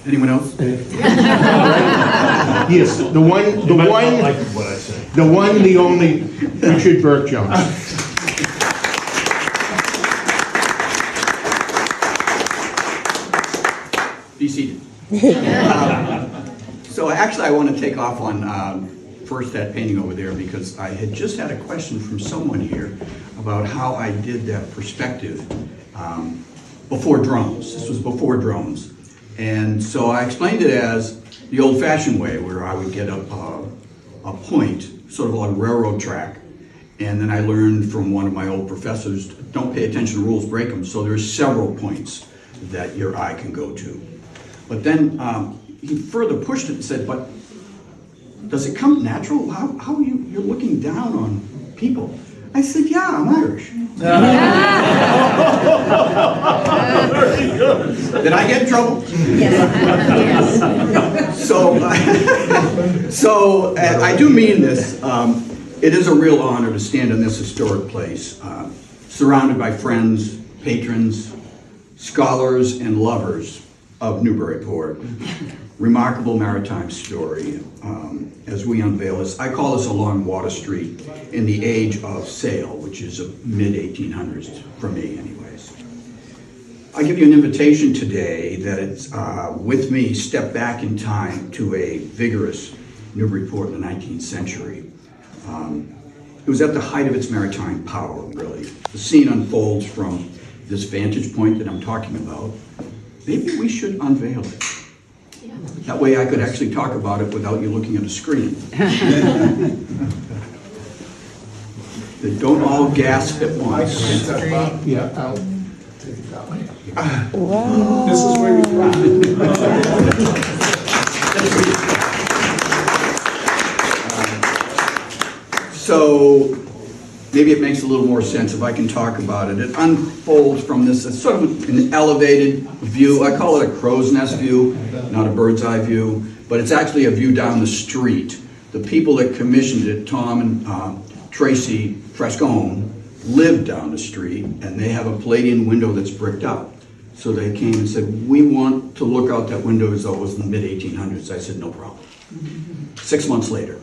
Anyone else? Yes, the one, You might not like what I say. the one, the only, Richard Burke Jones. Be seated. So actually, I want to take off on first that painting over there because I had just had a question from someone here about how I did that perspective before drones. This was before drones. And so I explained it as the old-fashioned way, where I would get a point, sort of like a railroad track. And then I learned from one of my old professors, don't pay attention to rules, break them. So there's several points that your eye can go to. But then he further pushed it and said, but does it come natural? How are you're looking down on people? I said, yeah, I'm Irish. Did I get in trouble? Yes. So I do mean this. It is a real honor to stand in this historic place, surrounded by friends, patrons, scholars, and lovers of Newburyport. Remarkable maritime story as we unveil this. I call this Along Water Street in the age of sail, which is mid-1800s for me anyways. I give you an invitation today that it's with me step back in time to a vigorous Newburyport in the 19th century. It was at the height of its maritime power, really. The scene unfolds from this vantage point that I'm talking about. Maybe we should unveil it. That way I could actually talk about it without you looking at a screen. They don't all gasp at once. Yeah, I'll take it that way. This is where So maybe it makes a little more sense if I can talk about it. It unfolds from this sort of an elevated view. I call it a crow's nest view, not a bird's eye view, but it's actually a view down the street. The people that commissioned it, Tom and Tracy Frescone, live down the street, and they have a Palladian window that's bricked out. So they came and said, we want to look out that window as though it was in the mid-1800s. I said, no problem. 6 months later.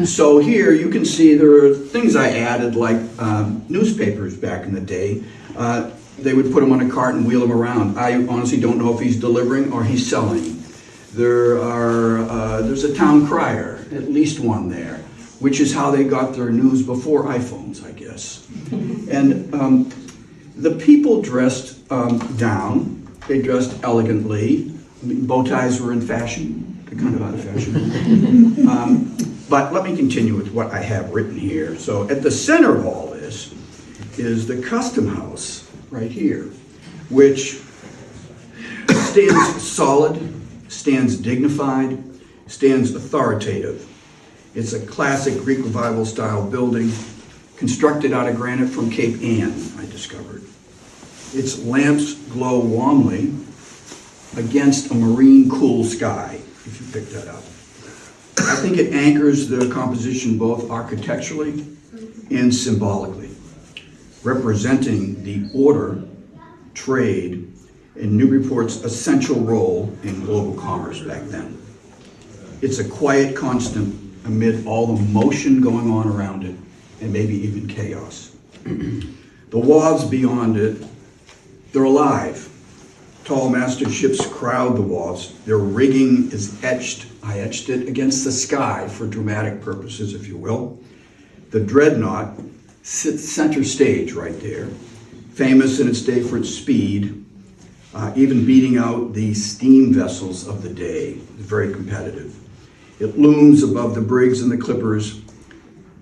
So here you can see there are things I added, like newspapers back in the day. They would put them on a cart and wheel them around. I honestly don't know if he's delivering or he's selling. There's a town crier, at least one there, which is how they got their news before iPhones, I guess. And the people dressed down. They dressed elegantly. I mean, bow ties were in fashion. They're kind of out of fashion. But let me continue with what I have written here. So at the center of all this is the Custom House right here, which stands solid, stands dignified, stands authoritative. It's a classic Greek Revival style building constructed out of granite from Cape Ann, I discovered. Its lamps glow warmly against a marine cool sky, if you pick that up. I think it anchors the composition both architecturally and symbolically, representing the order, trade, and Newburyport's essential role in global commerce back then. It's a quiet constant amid all the motion going on around it, and maybe even chaos. The wharves beyond it, they're alive. Tall masted ships crowd the wharves. Their rigging is etched. I etched it against the sky for dramatic purposes, if you will. The dreadnought sits center stage right there, famous in its day for its speed, even beating out the steam vessels of the day. Very competitive. It looms above the brigs and the clippers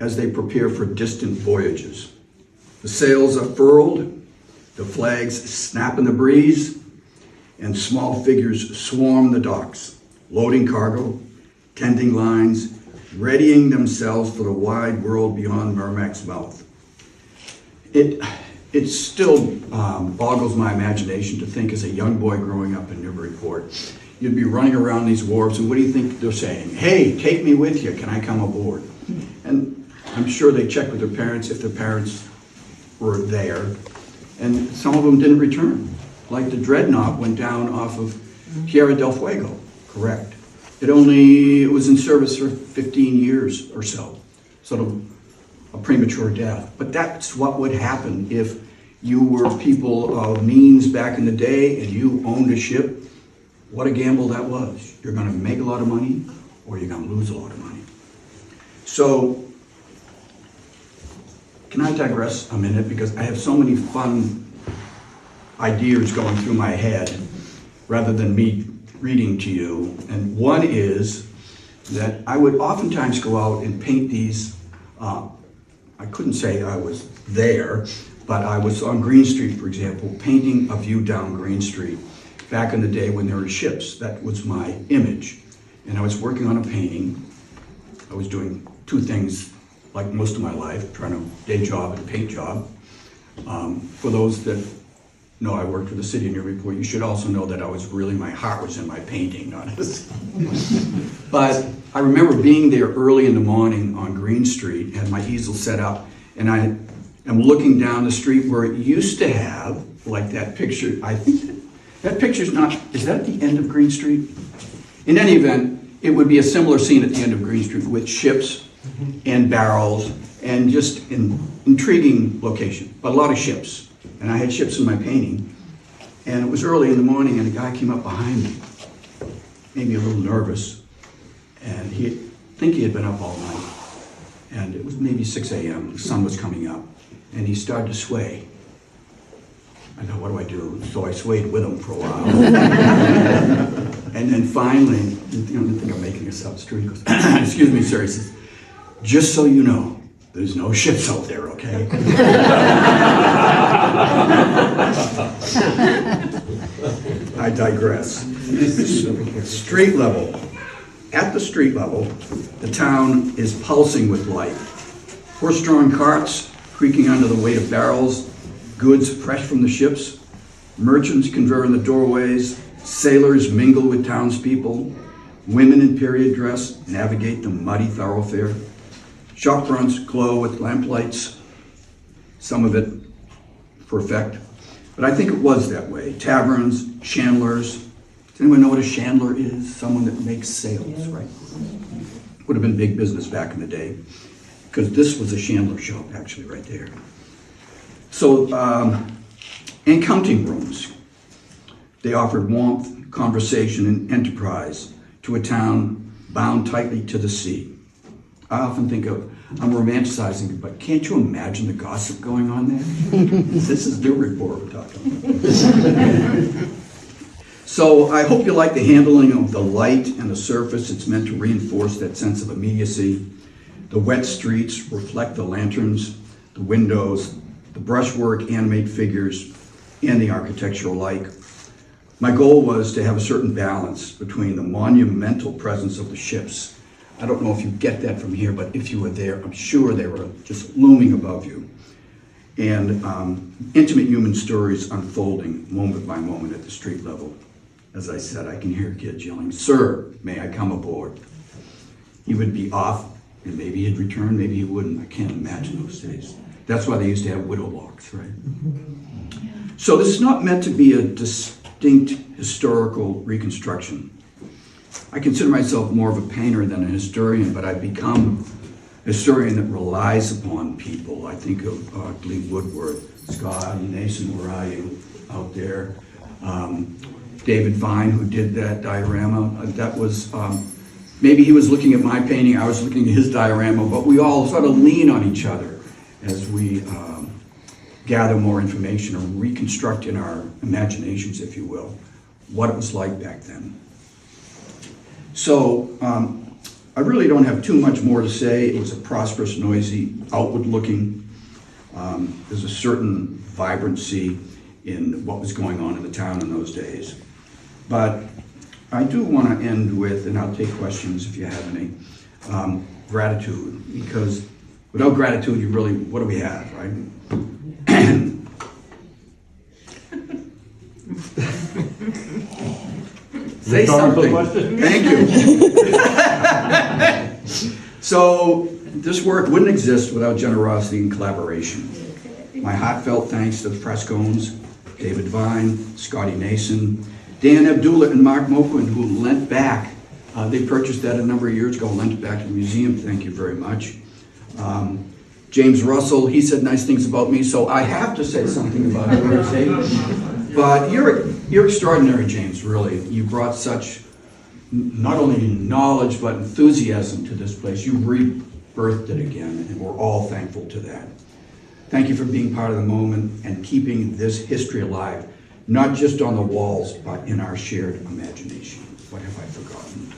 as they prepare for distant voyages. The sails are furled, the flags snap in the breeze, and small figures swarm the docks, loading cargo, tending lines, readying themselves for the wide world beyond Merrimack's mouth. It still boggles my imagination to think as a young boy growing up in Newburyport, you'd be running around these wharves, and what do you think they're saying? Hey, take me with you, can I come aboard? And I'm sure they checked with their parents if their parents were there, and some of them didn't return. Like the dreadnought went down off of Tierra del Fuego, correct. It was in service for 15 years or so, sort of a premature death. But that's what would happen if you were people of means back in the day and you owned a ship. What a gamble that was. You're gonna make a lot of money or you're gonna lose a lot of money. So, can I digress a minute? Because I have so many fun ideas going through my head rather than me reading to you. And one is that I would oftentimes go out and paint these. I couldn't say I was there, but I was on Green Street, for example, painting a view down Green Street back in the day when there were ships. That was my image. And I was working on a painting. I was doing two things like most of my life, trying to day job and paint job. For those that know I worked for the city of Newburyport, you should also know that my heart was in my painting, not this. But I remember being there early in the morning on Green Street, had my easel set up, and I am looking down the street where it used to have, like that picture, I think that picture's not, is that at the end of Green Street? In any event, it would be a similar scene at the end of Green Street with ships and barrels and just an intriguing location, but a lot of ships. And I had ships in my painting. And it was early in the morning and a guy came up behind me, made me a little nervous. And I think he had been up all night. And it was maybe 6 a.m., the sun was coming up. And he started to sway. I thought, what do I do? So I swayed with him for a while. And then finally, I don't think I'm making this up, Stuart goes, excuse me, sir, he says, just so you know, there's no ships out there, okay? I digress. Street level. At the street level, the town is pulsing with life. Horse-drawn carts creaking under the weight of barrels, goods fresh from the ships, merchants conver in the doorways, sailors mingle with townspeople, women in period dress navigate the muddy thoroughfare. Shop fronts glow with lamplights, some of it for effect. But I think it was that way. Taverns, chandlers. Does anyone know what a chandler is? Someone that makes sails, right? Would have been big business back in the day, because this was a chandler shop actually right there. So, and counting rooms. They offered warmth, conversation, and enterprise to a town bound tightly to the sea. I often think I'm romanticizing it, but can't you imagine the gossip going on there? This is Newburyport we're talking about. So I hope you like the handling of the light and the surface. It's meant to reinforce that sense of immediacy. The wet streets reflect the lanterns, the windows, the brushwork animate figures, and the architectural like. My goal was to have a certain balance between the monumental presence of the ships. I don't know if you get that from here, but if you were there, I'm sure they were just looming above you. And intimate human stories unfolding moment by moment at the street level. As I said, I can hear kids yelling, "Sir, may I come aboard?" He would be off, and maybe he'd return, maybe he wouldn't. I can't imagine those days. That's why they used to have widow walks, right? So this is not meant to be a distinct historical reconstruction. I consider myself more of a painter than a historian, but I've become a historian that relies upon people. I think of Lee Woodward, Scott Nason, where are you out there? David Vine, who did that diorama. That was, maybe he was looking at my painting, I was looking at his diorama, but we all sort of lean on each other as we gather more information or reconstruct in our imaginations, if you will, what it was like back then. So, I really don't have too much more to say. It was a prosperous, noisy, outward-looking. There's a certain vibrancy in what was going on in the town in those days. But I do want to end with, and I'll take questions if you have any, gratitude. Because without gratitude, you really, what do we have, right? Say something. Thank you. So this work wouldn't exist without generosity and collaboration. My heartfelt thanks to the Frescones, David Vine, Scotty Nason, Dan Abdullah and Mark Moquin, who lent back, they purchased that a number of years ago, lent it back to the museum, thank you very much. James Russell, he said nice things about me, so I have to say something about it. But you're extraordinary, James, really. You brought such, not only knowledge, but enthusiasm to this place. You rebirthed it again, and we're all thankful to that. Thank you for being part of the moment and keeping this history alive, not just on the walls, but in our shared imagination. What have I forgotten?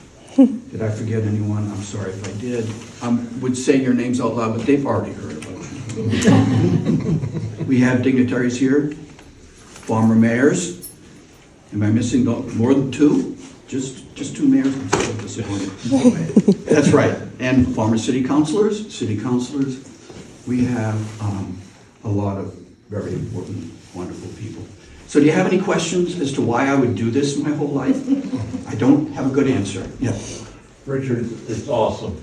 Did I forget anyone? I'm sorry if I did. I would say your names out loud, but they've already heard about you. We have dignitaries here, former mayors. Am I missing more than two? Just two mayors? I'm so disappointed. That's right. And former city councilors. We have a lot of very important, wonderful people. So do you have any questions as to why I would do this my whole life? I don't have a good answer. Yeah. Richard, it's awesome.